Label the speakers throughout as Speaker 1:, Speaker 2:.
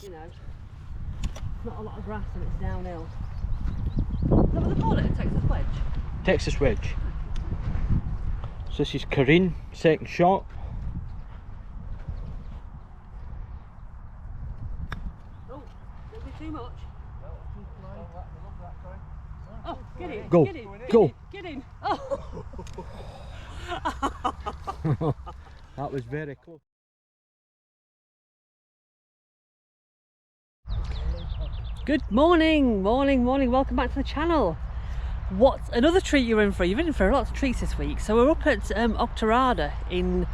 Speaker 1: you know, not a lot of grass and it's downhill. Is that what they call it? A Texas wedge?
Speaker 2: Texas wedge. So this is Corinne, second shot.
Speaker 1: Oh, don't be too much. Oh, get in,
Speaker 2: Go,
Speaker 1: get in,
Speaker 2: go.
Speaker 1: Get in. Oh.
Speaker 2: That was very close.
Speaker 1: Good morning, welcome back to the channel. What's another treat you're in for? You've been in for a lot of treats this week. So we're up at Auchterarder in,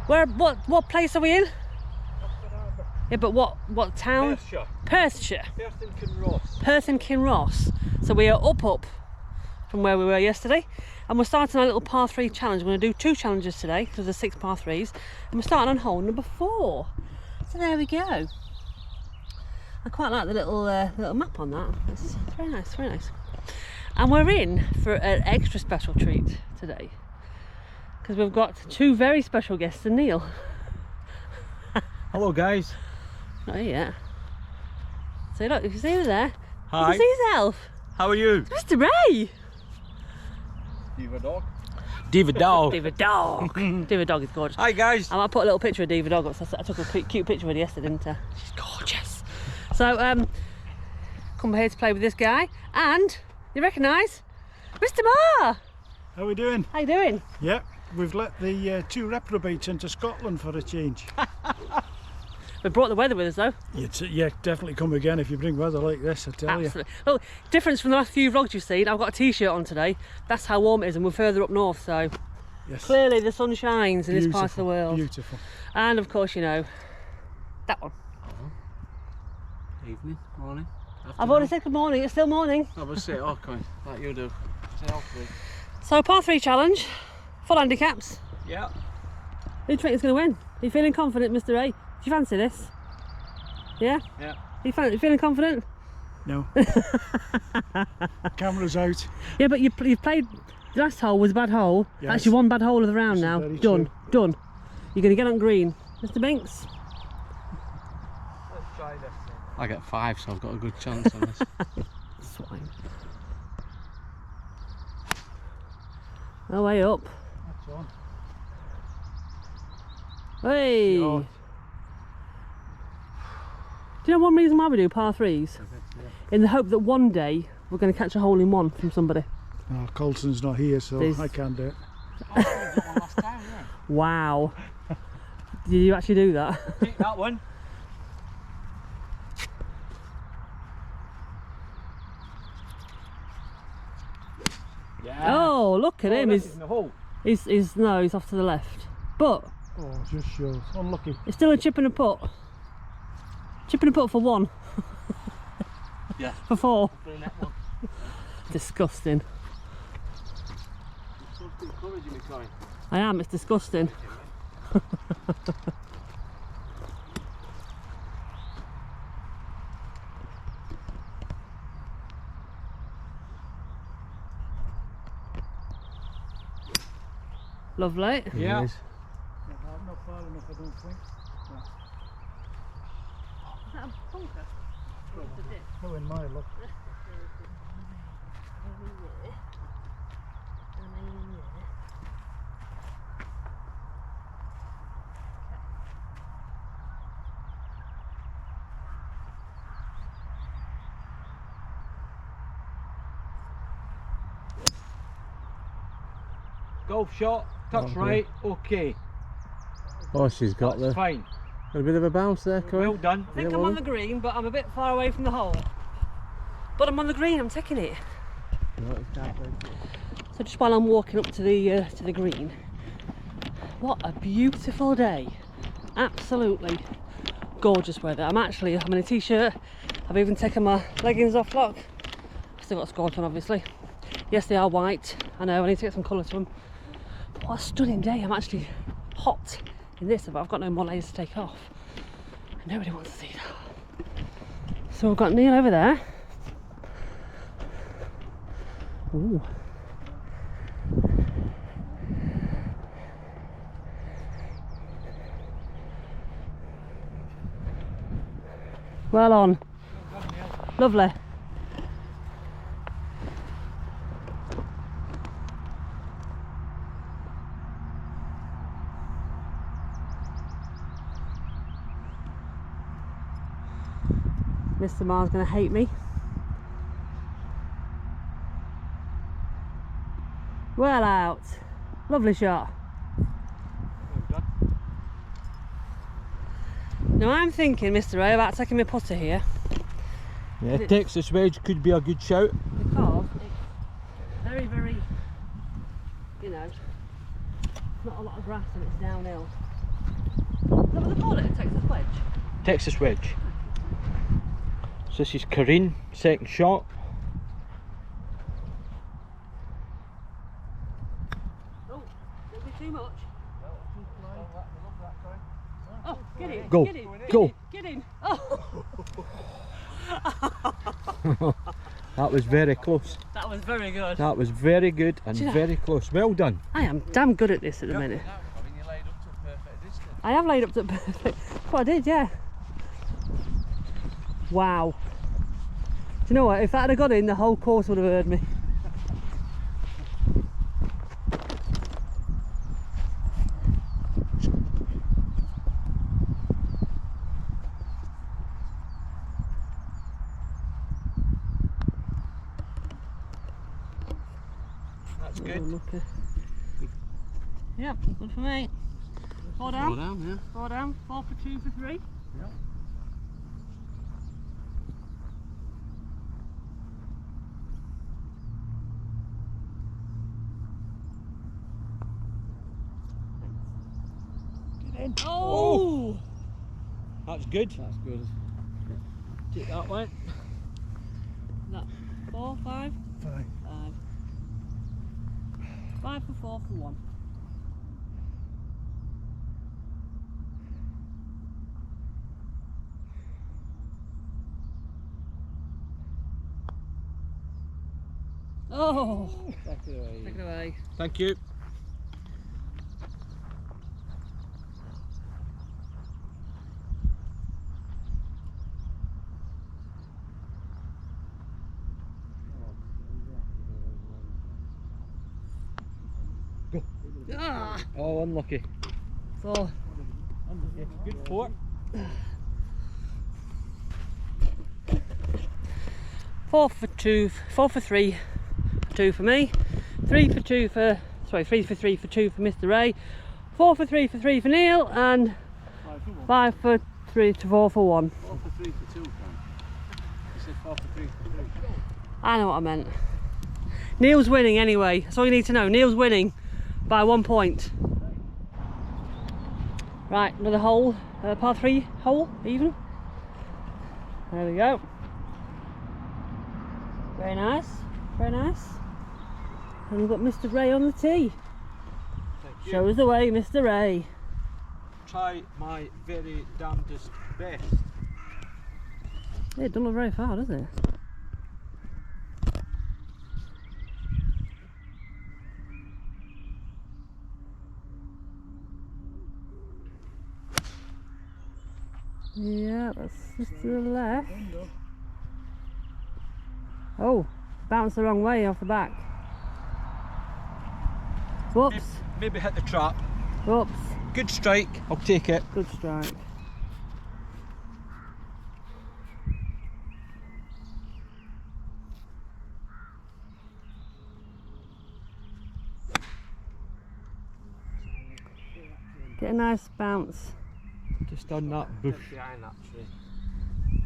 Speaker 1: what place are we in?
Speaker 2: Auchterarder.
Speaker 1: Yeah, but what town?
Speaker 2: Perthshire.
Speaker 1: Perthshire.
Speaker 2: Perth and Kinross.
Speaker 1: Perth and Kinross. So we are up from where we were yesterday, and we're starting our little par 3 challenge. We're going to do 2 challenges today because there's 6 par 3s, and we're starting on hole number 4. So there we go. I quite like the little map on that. It's very nice, very nice. And we're in for an extra special treat today because we've got 2 very special guests and Neil.
Speaker 2: Hello guys.
Speaker 1: Not here yet. So look, if you see her there,
Speaker 2: Hi.
Speaker 1: you can see yourself.
Speaker 2: How are you?
Speaker 1: It's Mr. Ray.
Speaker 2: Diva dog. Diva dog.
Speaker 1: Diva dog. Diva dog is gorgeous.
Speaker 2: Hi guys.
Speaker 1: I might put a little picture of Diva dog up. So I took a cute picture of her yesterday, didn't I? She's gorgeous. So come here to play with this guy, and you recognise Mr. Mahr.
Speaker 3: How are we doing?
Speaker 1: How you doing?
Speaker 3: Yep, we've let the 2 reprobates into Scotland for a change.
Speaker 1: We brought the weather with us though.
Speaker 3: Yeah, definitely come again if you bring weather like this, I tell you.
Speaker 1: Absolutely. Well, difference from the last few vlogs you've seen, I've got a t-shirt on today. That's how warm it is, and we're further up north, so
Speaker 3: Yes.
Speaker 1: clearly the sun shines in this part of the world.
Speaker 3: Beautiful.
Speaker 1: And of course, you know, that one.
Speaker 4: Evening, morning,
Speaker 1: I've already said good morning, it's still morning.
Speaker 4: I was say okay, like you do. Say okay.
Speaker 1: So par 3 challenge, full handicaps.
Speaker 2: Yeah.
Speaker 1: Who do you think is going to win? Are you feeling confident, Mr. Ray? Do you fancy this? Yeah?
Speaker 2: Yeah.
Speaker 1: You feeling confident?
Speaker 3: No. Camera's out.
Speaker 1: Yeah, but you played, the last hole was a bad hole.
Speaker 3: Yes.
Speaker 1: Actually, 1 bad hole of the round
Speaker 3: This is
Speaker 1: now.
Speaker 3: very
Speaker 1: Done,
Speaker 3: true.
Speaker 1: done. You're going to get on green. Mr. Binks?
Speaker 2: Let's try this thing.
Speaker 4: I get 5, so I've got a good chance on this.
Speaker 1: Swine. Oh, way up.
Speaker 3: That's on.
Speaker 1: Hey!
Speaker 3: God.
Speaker 1: Do you know one reason why we do par 3s? In the hope that one day we're going to catch a hole in one from somebody.
Speaker 3: Oh, Colson's not here, so
Speaker 1: There's-
Speaker 3: I can't do it.
Speaker 4: I got one last time, yeah.
Speaker 1: Wow. Did you actually do that?
Speaker 2: Take that one. Yeah.
Speaker 1: Oh, look at him.
Speaker 2: This is in the hole.
Speaker 1: No, he's off to the left. But
Speaker 3: Oh, just shows. Unlucky.
Speaker 1: it's still a chip and a putt. Chip and a putt for 1.
Speaker 4: Yeah.
Speaker 1: For 4.
Speaker 4: For the net one.
Speaker 1: Disgusting.
Speaker 4: You're so encouraging me, Corin.
Speaker 1: I am, it's disgusting. Lovely.
Speaker 2: Yeah.
Speaker 3: I'm not far enough, I don't think.
Speaker 1: Is that a bunker?
Speaker 3: No, in my look.
Speaker 2: Golf shot. Touch
Speaker 3: Okay.
Speaker 2: right. Okay.
Speaker 4: Oh, she's got
Speaker 2: That's fine.
Speaker 4: a bit of a bounce there, Corin.
Speaker 2: Well done.
Speaker 1: I think I'm on the green, but I'm a bit far away from the hole. But I'm on the green, I'm taking it. So just while I'm walking up to the green, what a beautiful day. Absolutely gorgeous weather. I'm in a t-shirt. I've even taken my leggings off, look. Still got skirts on, obviously. Yes, they are white. I know, I need to get some colour to them. But what a stunning day. I'm actually hot in this, but I've got no more layers to take off. And nobody wants to see that. So we've got Neil over there. Ooh. Well on. Lovely. Mr. Mahr's going to hate me. Well out. Lovely shot. Now I'm thinking, Mr. Ray, about taking my putter here.
Speaker 2: Yeah, Texas wedge could be a good shout.
Speaker 1: Because it's very, very, you know, not a lot of grass and it's downhill. Is that what they call it, a Texas wedge?
Speaker 2: Texas wedge. So this is Karine, second shot.
Speaker 1: Oh, don't be too much. Oh, get in,
Speaker 2: Go,
Speaker 1: get in,
Speaker 2: go.
Speaker 1: get in. Oh.
Speaker 2: That was very close.
Speaker 1: That was very good.
Speaker 2: That was very good and
Speaker 1: Do you know-
Speaker 2: very close. Well done.
Speaker 1: I am damn good at this at the minute.
Speaker 4: I mean, you laid up to a perfect distance.
Speaker 1: I have laid up to perfect. That's what I did, yeah. Wow. Do you know what? If that had got in, the whole course would have heard me.
Speaker 2: That's good.
Speaker 1: Okay. Yep, good for me. Four down.
Speaker 4: 4 down, yeah.
Speaker 1: 4 down. 4 for 2 for 3.
Speaker 4: Yep.
Speaker 2: Get in.
Speaker 1: Oh!
Speaker 2: That's good.
Speaker 4: That's good.
Speaker 2: Take that one.
Speaker 1: That 4, 5?
Speaker 3: 5.
Speaker 1: 5. 5 for 4 for 1. Oh!
Speaker 4: Back away.
Speaker 1: Take it away.
Speaker 2: Thank you.
Speaker 1: Ah!
Speaker 2: Oh, unlucky.
Speaker 1: 4.
Speaker 2: Unlucky. Good 4.
Speaker 1: 4 for 2, 4 for 3, 2 for me. 3 for 2 for, sorry, 3 for 3 for 2 for Mr. Ray. 4 for 3 for 3 for Neil, and 5 for 3 to 4 for 1.
Speaker 4: 4 for 3 for 2, Frank. You said 4 for 3 for 3.
Speaker 1: I know what I meant. Neil's winning anyway. That's all you need to know. Neil's winning by 1 point. Right, another hole, par 3 hole, even. There we go. Very nice, very nice. And we've got Mr. Ray on the tee.
Speaker 2: Thank you.
Speaker 1: Show us the way, Mr. Ray.
Speaker 2: Try my very damnedest best.
Speaker 1: Yeah, it doesn't look very far, does it? Yeah, that's just to the left. Oh, bounced the wrong way off the back. Whoops,
Speaker 2: Maybe hit the trap.
Speaker 1: whoops.
Speaker 2: Good strike. I'll take it.
Speaker 1: Good strike. Get a nice bounce.
Speaker 2: Just on that bush.
Speaker 4: Behind that tree.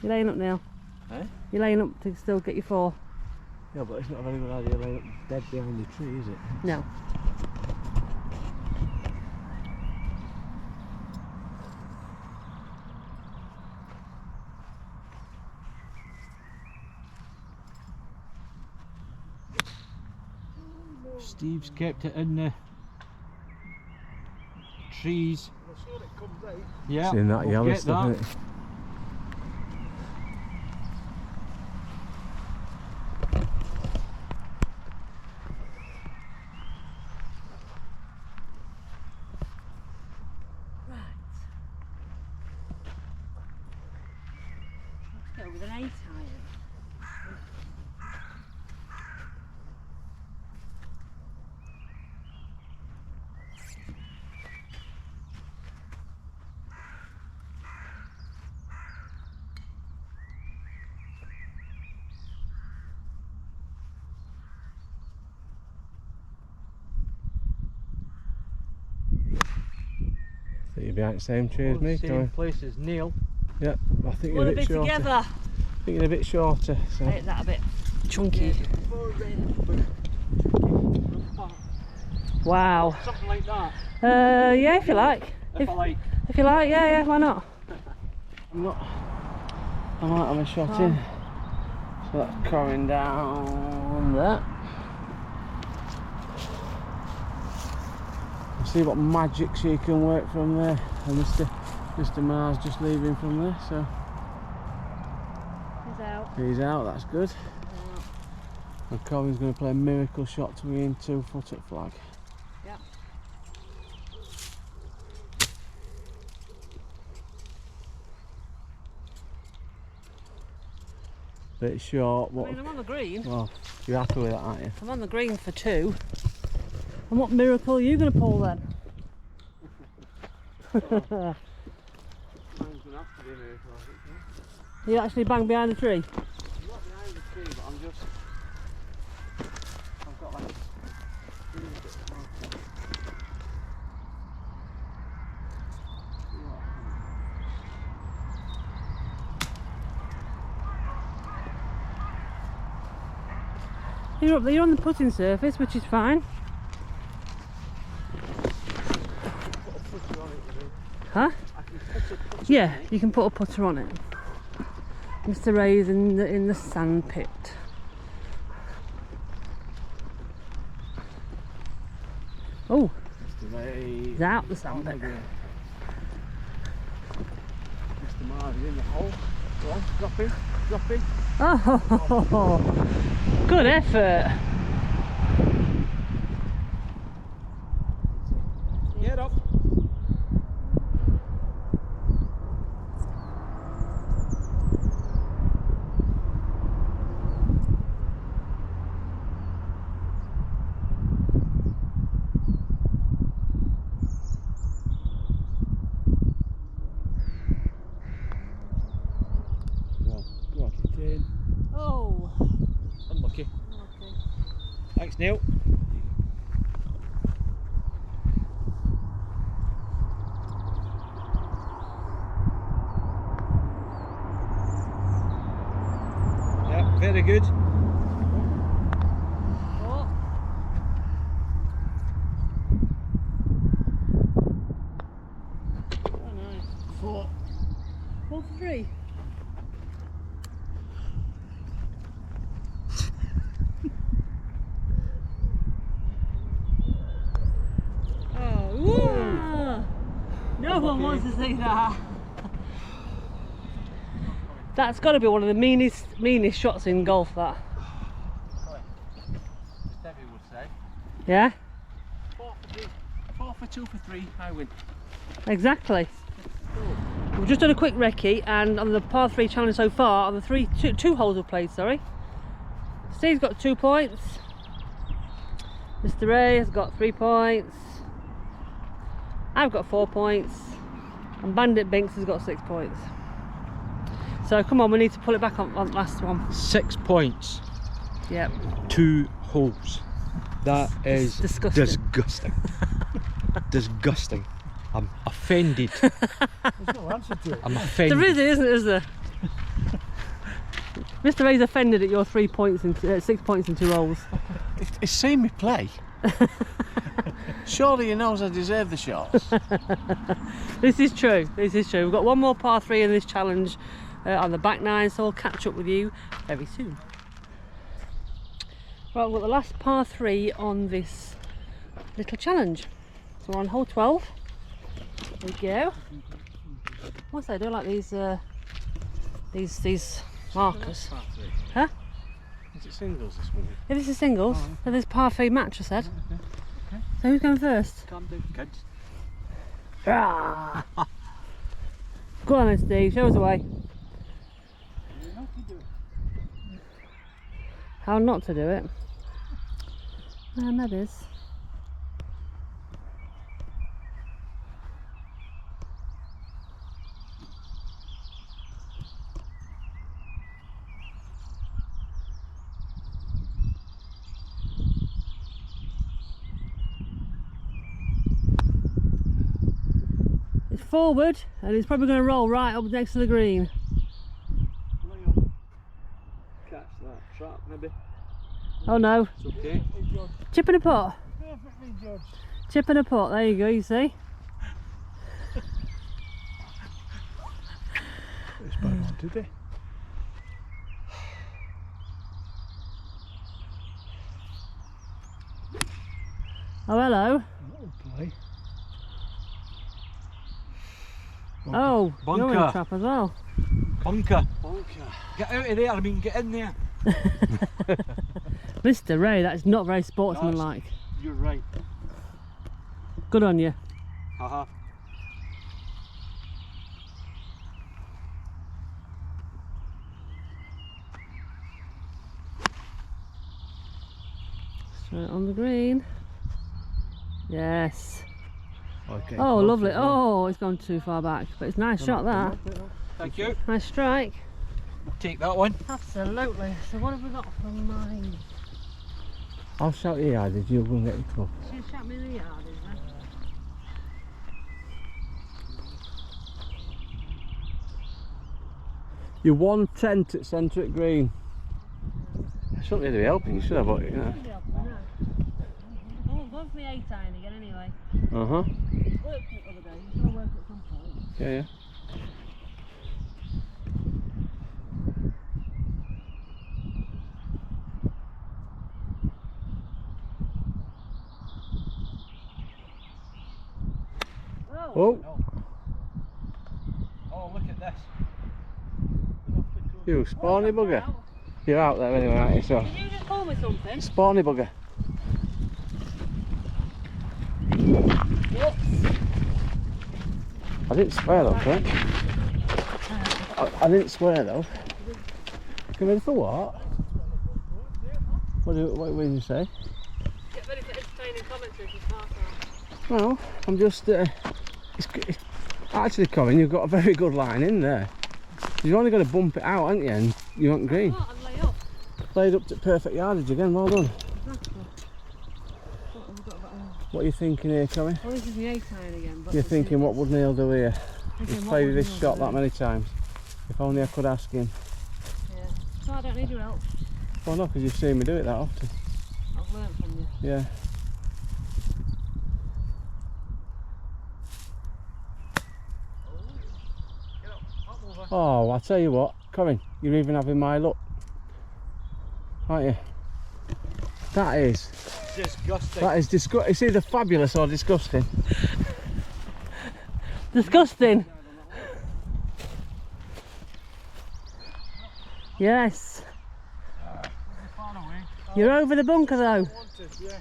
Speaker 1: You're laying up now.
Speaker 4: Eh?
Speaker 1: You're laying up to still get your 4.
Speaker 4: Yeah, but it's not a very good idea laying up dead behind the tree, is it?
Speaker 1: No.
Speaker 2: Steve's kept it in the trees. Yeah,
Speaker 4: Seeing that
Speaker 2: we'll
Speaker 4: yellow
Speaker 2: get
Speaker 4: stuff,
Speaker 2: that.
Speaker 4: isn't it?
Speaker 1: with an 8 iron.
Speaker 4: I think you're behind the same tree as me,
Speaker 2: Same
Speaker 4: Tommy.
Speaker 2: place as Neil.
Speaker 4: Yeah, I think
Speaker 1: We'll
Speaker 4: you're a
Speaker 1: be
Speaker 4: bit shorter.
Speaker 1: together.
Speaker 4: I think you're a bit shorter. So.
Speaker 1: Make that a bit chunky. Wow.
Speaker 2: Something like that.
Speaker 1: Yeah, if you like.
Speaker 2: If I like.
Speaker 1: If you like, yeah, why not?
Speaker 4: I might have a shot in. So that's coming down there. See what magic she can work from there. And Mr. Mahr's just leaving from there, so
Speaker 1: He's out.
Speaker 4: he's out, that's good. And Colin's going to play a miracle shot to win 2 foot at flag.
Speaker 1: Yeah.
Speaker 4: Bit short,
Speaker 1: I
Speaker 4: what?
Speaker 1: mean, I'm on the green.
Speaker 4: Well, you're happy with that, aren't you?
Speaker 1: I'm on the green for 2. And what miracle are you going to pull then?
Speaker 2: Mine's going to have to be a miracle, I think.
Speaker 1: You actually bang behind the tree?
Speaker 2: I'm not behind the tree, but I'm just. I've got like.
Speaker 1: You're up there, you're on the putting surface, which is fine. Huh? Yeah, you can put a putter on it. Mr. Ray's in the sand pit. Oh, he's out the sand pit.
Speaker 4: Mr. Mahr is in the hole. Go on, drop in, drop in.
Speaker 1: Oh, good effort.
Speaker 2: Get up.
Speaker 4: Go on, get in.
Speaker 1: Oh,
Speaker 2: Unlucky.
Speaker 1: okay.
Speaker 2: Thanks, Neil. Yeah, very good.
Speaker 1: Oh. Oh, nice.
Speaker 4: 4.
Speaker 1: 4 for 3. Oh, whoa. No one wants to see that. That's got to be one of the meanest shots in golf, that.
Speaker 2: Stevie would say.
Speaker 1: Yeah?
Speaker 2: 4 for 2 for 3, I win.
Speaker 1: Exactly. We've just done a quick recce, and on the par 3 challenge so far, on the two holes we've played, sorry. Steve's got 2 points. Mr. Ray has got 3 points. I've got 4 points. And Bandit Binks has got 6 points. So come on, we need to pull it back on last one.
Speaker 2: 6 points.
Speaker 1: Yep.
Speaker 2: 2 holes. That is
Speaker 1: disgusting.
Speaker 2: disgusting. Disgusting. I'm offended.
Speaker 3: There's no answer to it.
Speaker 2: I'm offended.
Speaker 1: There isn't there? Mr. Ray's offended at your 3 points and 6 points in 2 holes.
Speaker 4: He's seen me play. Surely he knows I deserve the shots.
Speaker 1: This is true. This is true. We've got one more par 3 in this challenge on the back 9, so I'll catch up with you very soon. Right, we've got the last par 3 on this little challenge. So we're on hole 12. There we go. What's that? I do like these markers. Huh?
Speaker 4: Is it singles this morning?
Speaker 1: Yeah, this is singles.
Speaker 4: Oh, okay.
Speaker 1: So this par 3 match, I said.
Speaker 4: Okay.
Speaker 1: So who's going first?
Speaker 2: Calm down, kids.
Speaker 1: Ah. Go on then, Steve. Show us the way. How not to do it? That is. It's forward and it's probably going to roll right up next to the green.
Speaker 2: Catch that trap, maybe.
Speaker 1: Oh no.
Speaker 2: It's okay.
Speaker 1: Chip in a pot.
Speaker 3: Perfectly judged.
Speaker 1: Chip in a pot, there you go, you see.
Speaker 3: It's bad one today.
Speaker 1: Oh, hello.
Speaker 3: That'll play.
Speaker 1: Oh, you're in
Speaker 2: Bunker.
Speaker 1: the trap as well.
Speaker 2: Bunker. Get out of there, I mean get in there.
Speaker 1: Mr. Ray, that is not very sportsmanlike.
Speaker 2: You're right.
Speaker 1: Good on you.
Speaker 2: Haha.
Speaker 1: Straight on the green. Yes.
Speaker 4: Okay,
Speaker 1: Oh, lovely. Oh, it's gone too far back, but it's a nice shot that.
Speaker 2: Thank you.
Speaker 1: Nice strike.
Speaker 2: Take that one.
Speaker 1: Absolutely. So what have we got from mine?
Speaker 4: I'll shout you yardage, you'll go and get your club.
Speaker 1: She'll shout me in the yard, is that?
Speaker 4: You're 110 at centre at green. I shouldn't really be helping, you should have, but you know.
Speaker 1: Oh, go for the 8 iron again anyway.
Speaker 4: Uh huh.
Speaker 1: Worked it the other day. It's going to work at some point.
Speaker 4: Yeah, yeah. Oh,
Speaker 2: Oh, look at this.
Speaker 4: you spawny bugger. You're out there anyway, aren't you? So,
Speaker 1: Did you just call me something?
Speaker 4: spawny bugger.
Speaker 1: Whoops.
Speaker 4: I didn't swear though, right? I didn't swear though. Come in for what? What did you say?
Speaker 1: Get ready for entertaining commentary from Parker.
Speaker 4: Well, I'm just. It's actually, Colin, you've got a very good line in there. You've only got to bump it out, haven't you? And you want green.
Speaker 1: Oh, and lay up.
Speaker 4: Played up to perfect yardage again. Well done.
Speaker 1: Exactly. What have we got about
Speaker 4: What are you thinking here, Colin?
Speaker 1: Well, this is the 8 iron again. But
Speaker 4: You're thinking, what would Neil do here?
Speaker 1: Thinking,
Speaker 4: He's
Speaker 1: what
Speaker 4: played
Speaker 1: would
Speaker 4: this
Speaker 1: Neil
Speaker 4: shot
Speaker 1: do?
Speaker 4: that many times. If only I could ask him.
Speaker 1: Yeah. So I don't need your help.
Speaker 4: Well, no, because you've seen me do it that often.
Speaker 1: I've learnt from you.
Speaker 4: Yeah. Oh, I tell you what, Colin, you're even having my luck, aren't you? That is
Speaker 2: Disgusting.
Speaker 4: That is disgusting. It's either fabulous or disgusting.
Speaker 1: Disgusting. Yes. You're over the bunker though.
Speaker 3: Yeah.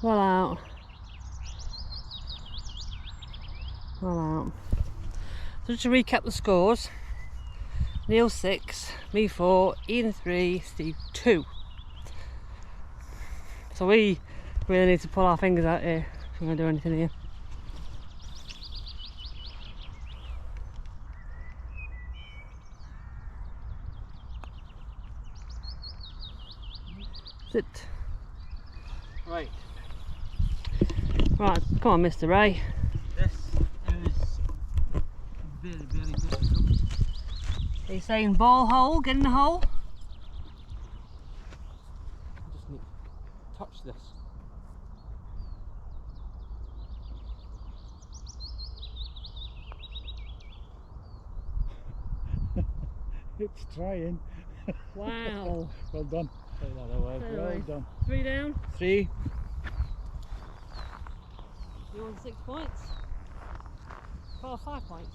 Speaker 1: Well out. Well out. So just to recap the scores. Neil 6, me 4, Ian 3, Steve 2. So we really need to pull our fingers out here if we're going to do anything here. Sit.
Speaker 2: Right.
Speaker 1: Right, come on Mr. Ray.
Speaker 2: This is very, very difficult.
Speaker 1: Are you saying ball hole, get in the hole?
Speaker 2: I just need to touch this.
Speaker 3: It's trying.
Speaker 1: Wow.
Speaker 3: Well done. Well done.
Speaker 1: 3 down.
Speaker 2: 3.
Speaker 1: You want 6 points? Well, 5 points.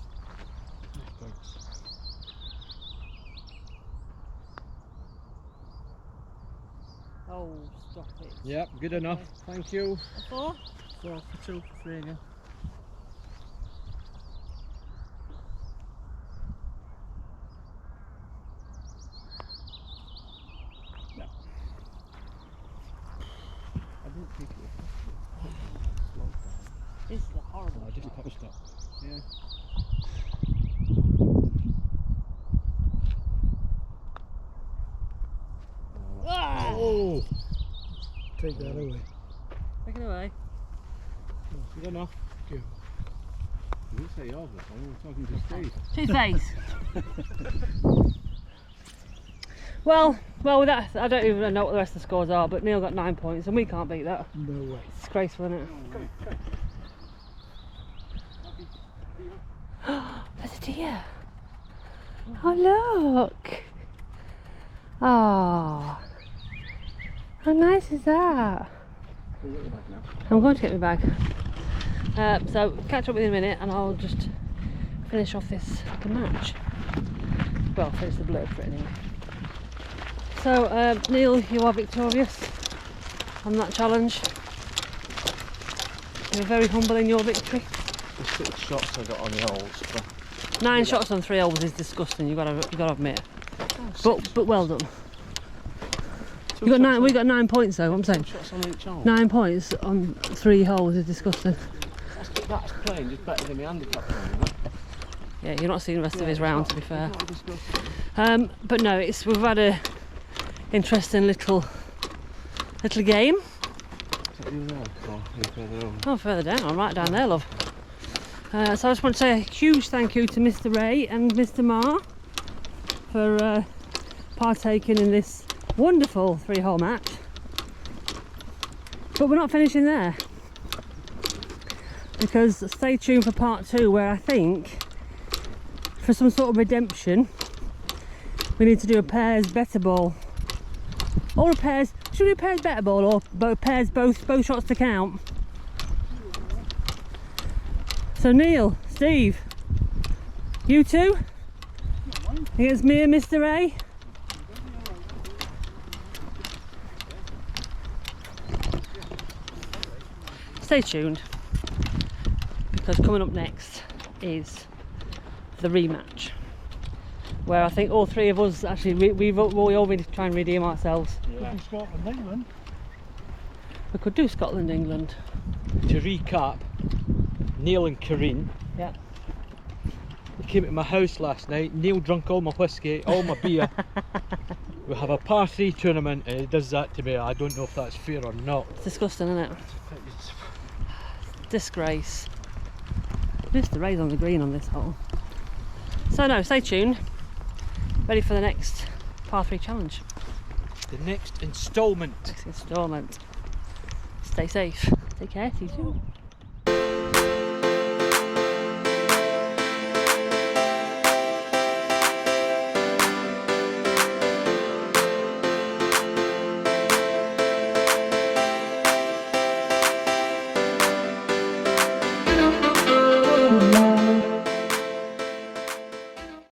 Speaker 1: Oh, stop it.
Speaker 2: Yep, good enough. Thank you.
Speaker 1: 4?
Speaker 4: 4 for 2 for 3 again. No. I didn't think it was slow down.
Speaker 1: This is a horrible.
Speaker 2: I just touched it.
Speaker 4: Yeah.
Speaker 1: Ah!
Speaker 2: Oh!
Speaker 3: Take that away.
Speaker 1: Take it away.
Speaker 2: Good enough.
Speaker 3: Good.
Speaker 4: You didn't say yours before, we were talking to Steve.
Speaker 1: To his face. well, with that, I don't even know what the rest of the scores are, but Neil got 9 points, and we can't beat that.
Speaker 3: No way.
Speaker 1: It's disgraceful, isn't it? There's a deer. Oh, look. Oh. How nice is that? I'm going to get my bag. So catch up with you in a minute and I'll just finish off the match. Well, finish the blurb for it anyway. So Neil, you are victorious on that challenge. You're very humble in your victory.
Speaker 2: The 6 shots I got on the holes.
Speaker 1: 9 shots on 3 holes is disgusting. You got to admit. But well done. You got 9. We got 9 points though. I'm saying.
Speaker 4: Shots on each hole.
Speaker 1: 9 points on 3 holes is disgusting.
Speaker 4: That's playing just better than my handicap playing,
Speaker 1: Yeah, you're not seeing the rest of his round, to be fair.
Speaker 4: Not disgusting.
Speaker 1: But no, we've had a interesting little game.
Speaker 4: Is that you there? Or are you further over?
Speaker 1: Oh, further down, right down there, love. So I just want to say a huge thank you to Mr. Ray and Mr. Mahr for partaking in this wonderful 3-hole match. But we're not finishing there, because stay tuned for part 2, where I think for some sort of redemption we need to do a pairs better ball, or a pairs. Should we do pairs better ball, or pairs both shots to count? So Neil, Steve, you two against me and Mr. A. Stay tuned, because coming up next is the rematch, where I think all 3 of us actually we all really try and redeem ourselves.
Speaker 3: Yeah. Scotland, England.
Speaker 1: We could do Scotland, England.
Speaker 2: To recap, Neil and Corinne.
Speaker 1: Yeah.
Speaker 2: They came to my house last night. Neil drunk all my whiskey, all my beer. We have a par 3 tournament and he does that to me. I don't know if that's fair or not.
Speaker 1: It's disgusting, isn't it? Disgrace. Mr. Ray's on the green on this hole. So no, stay tuned. Ready for the next par 3 challenge.
Speaker 2: The next instalment.
Speaker 1: Next instalment. Stay safe. Take care, see you soon.